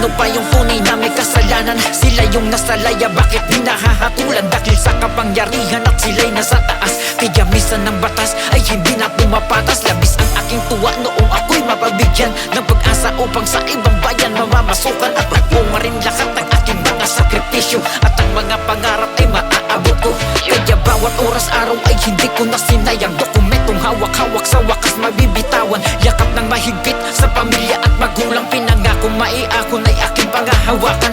Sino pa yung tunay na may kasalanan? Sila yung nasalaya, bakit di nahahatulan? Dahil sa kapangyarihan at sila'y nasa taas, kaya minsan ng batas ay hindi na pumapatas. Labis ang aking tuwa noong ako'y mapabigyan ng pag-asa upang sa ibang bayan mamamasukan. At nagpunga rin lahat ng aking mga sakripisyo, at ang mga pangarap ay maaabot ko. Kaya bawat oras araw ay hindi ko na sinayang. Dokumentong hawak-hawak sa wakas mabibitawan. Yakap ng mahigpit sa pamilya at magulang, pinangako maiakon ay aking pangahawakan.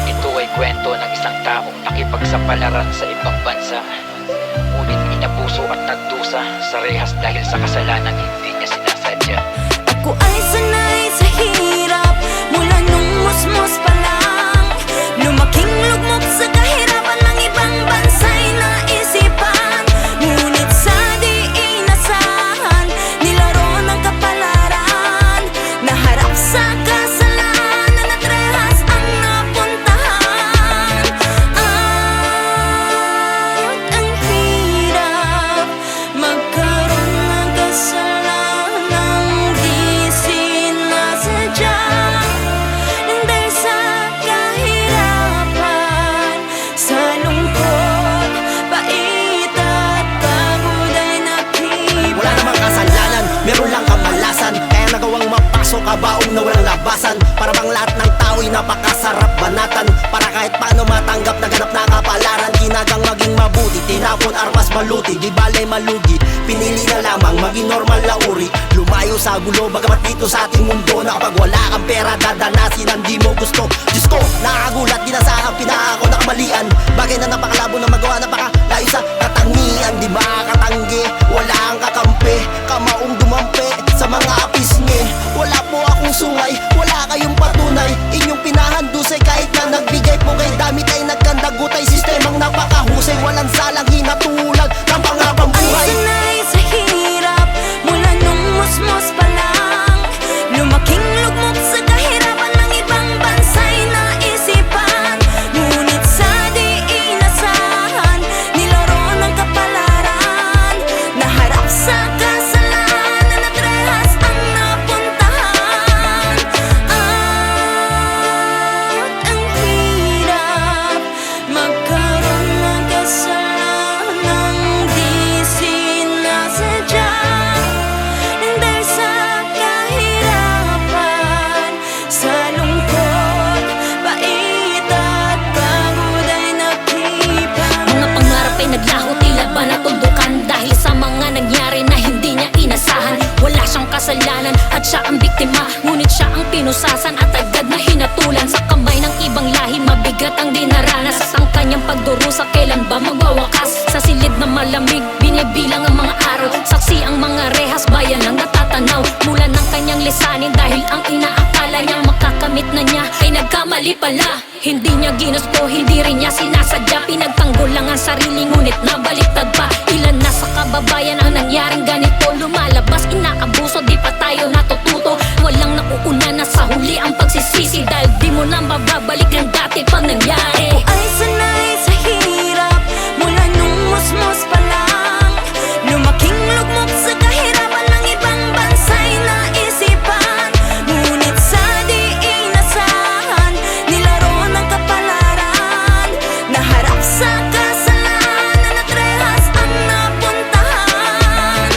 Ito ay kwento ng isang taong nakipagsapalaran sa ibang bansa, ngunit inabuso at nagdusa sa rehas dahil sa kasalanan hindi niya sinasadya. Ako ay sanay sa hirap mula nung musmos pa lang. Lumaking lugmok sa kahirapan ng ibang bansa'y naisipan. Ngunit sa di inasahan, nilaro ng kapalaran. Naharap sa kasalanan at rehas ang napuntahan. Ang hirap magkaroon ng kasalanang di sinasadya. Dahil sa kahirapan, sa lungkot, pait at pagod ay nakipan. Wala namang kasalanan, meron lang kamalasan. Kaya nagawang mapasok kabaong na walang labasan. Para bang lahat ng tao'y napakasarap banatan. Para kahit paano matanggap na ganap na kapalaran. Kinagang maging mabuti, tinapon armas maluti. Di balay malugi, pinili na lamang maging normal na uri. Lumayo sa gulo, bagamat dito sa ating mundo na kapag wala kang pera, dadanasin ang di mo gusto. Diyos ko, nakagulat, dinasahang pinaka ako na kamalian. Bagay na napakalabo na magawa, napakalayo sa katangian. Di makakatanggi, wala ang kakampi, kamaong dumampi sa mga pisngi. Wala po akong sungay, wala kayong patunay. Inyong pinahandusay kahit na nagbigay po kay damit ay nagkandagutay. Sistemang napakahusay, walang salang hinatulan ng pangabang Ay buhay. sanay sa hirap mula nung musmos pa lang. Lumaking lugmok sa kahirapan ng ibang bansa'y naisipan. Ngunit sa di inasahan, nilaro ng kapalaran. Naharap sa kasalanan at rehas ang napuntahan. Ang hirap magkaroon ng kasalanang di sinasadya. Dahil sa kahirapan, sa lungkot, pait at pagod ay nakipan. Mga pangarap ay naglaho, tila ba natuldukan dahil sa mga nangyari na hindi niya inasahan. Wala siyang kasalanan at siya ang biktima, ngunit siya ang pinusasan at agad na hinatulan. Sa kamay ng ibang lahi, mabigat ang dinaranas at ang kanyang pagdurusa kailan ba magwawakas? Sa silid na malamig, binibilang ang mga araw. Saksi ang mga rehas, bayan ang natatanaw. Mula ng kanyang lisanin dahil ang inaakala niyang makakamit na niya ay nagkamali pala. Hindi niya ginusto, hindi rin niya sinasadya. Pinagtanggol lang ang sarili, ngunit nabaliktad pa. Ilan na sa kababayan ang nangyaring ganito. Lumalabas, inaabuso, di pa tayo natututo. Walang nauuna na sa huli ang pagsisisi, dahil di mo na mababalik ang dati pag nangyari. Ay sanay sa hirap mula nung musmos pa lang. Lumaking lugmok sa kahirapan ng ibang bansa'y naisipan. Ngunit sa di inasahan, nilaro ng kapalaran. Naharap sa kasalanan at rehas ang napuntahan.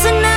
sanay